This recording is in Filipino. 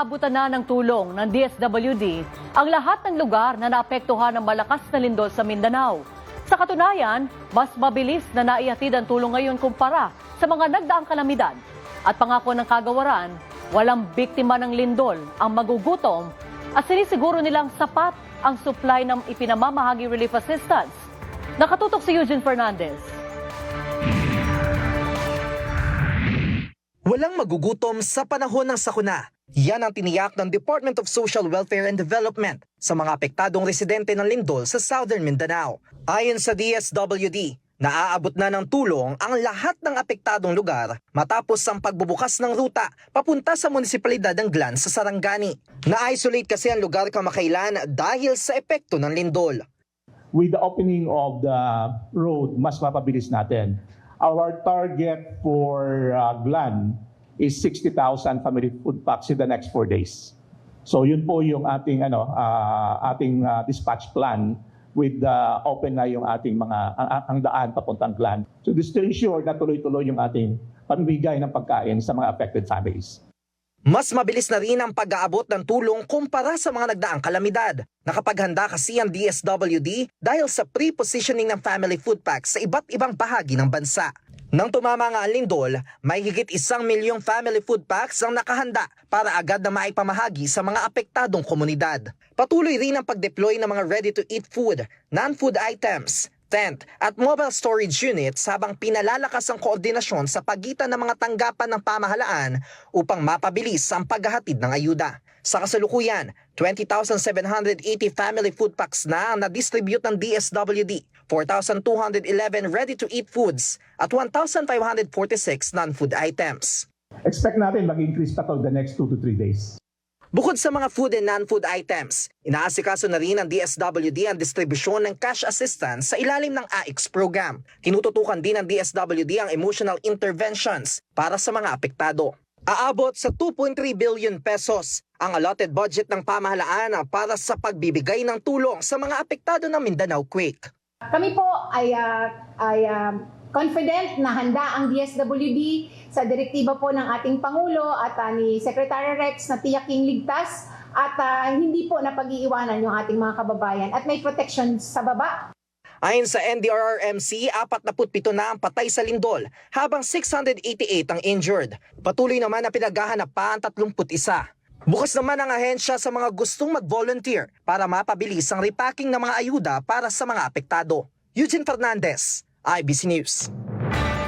Naaabutan na ng tulong ng DSWD ang lahat ng lugar na naapektuhan ng malakas na lindol sa Mindanao. Sa katunayan, mas mabilis na naihatid ang tulong ngayon kumpara sa mga nagdaang kalamidad. At pangako ng kagawaran, walang biktima ng lindol ang magugutom at sinisiguro nilang sapat ang supply ng ipinamamahagi relief assistance. Nakatutok si Eugene Fernandez. Walang magugutom sa panahon ng sakuna. Yan ang tiniyak ng Department of Social Welfare and Development sa mga apektadong residente ng lindol sa Southern Mindanao. Ayon sa DSWD, naaabot na ng tulong ang lahat ng apektadong lugar matapos ang pagbubukas ng ruta papunta sa munisipalidad ng Glan sa Sarangani. Na-isolate kasi ang lugar kamakailan dahil sa epekto ng lindol. With the opening of the road, mas mapabilis natin. Our target for Glan is 60,000 family food packs in the next 4 days. So yun po yung ating dispatch plan with open na yung ating ang daan papuntang Glan. So this to ensure na tuloy-tuloy yung ating panbigay ng pagkain sa mga affected families. Mas mabilis na rin ang pag-aabot ng tulong kumpara sa mga nagdaang kalamidad. Nakapaghanda kasi ang DSWD dahil sa pre-positioning ng family food packs sa iba't ibang bahagi ng bansa. Nang tumama nga ang lindol, may higit 1 milyong family food packs ang nakahanda para agad na maipamahagi sa mga apektadong komunidad. Patuloy rin ang pag-deploy ng mga ready-to-eat food, non-food items, tent at mobile storage units habang pinalalakas ang koordinasyon sa pagitan ng mga tanggapan ng pamahalaan upang mapabilis ang paghahatid ng ayuda. Sa kasalukuyan, 20,780 family food packs na ang na-distribute ng DSWD, 4,211 ready-to-eat foods at 1,546 non-food items. Expect natin mag-increase pa to the next 2 to 3 days. Bukod sa mga food and non-food items, inaasikaso na rin ng DSWD ang distribusyon ng cash assistance sa ilalim ng AIX program. Tinututukan din ng DSWD ang emotional interventions para sa mga apektado. Aabot sa 2.3 billion pesos ang allotted budget ng pamahalaan para sa pagbibigay ng tulong sa mga apektado ng Mindanao quake. Kami po ay confident na handa ang DSWD sa direktiba po ng ating Pangulo at ni Secretary Rex na tiyaking ligtas at hindi po napag-iiwanan yung ating mga kababayan at may protection sa baba. Ayon sa NDRRMC, 47 na ang patay sa lindol habang 688 ang injured. Patuloy naman na pinaghahanap pa ang 31. Bukas naman ang ahensya sa mga gustong mag-volunteer para mapabilis ang repacking ng mga ayuda para sa mga apektado. Eugene Fernandez, IBC News.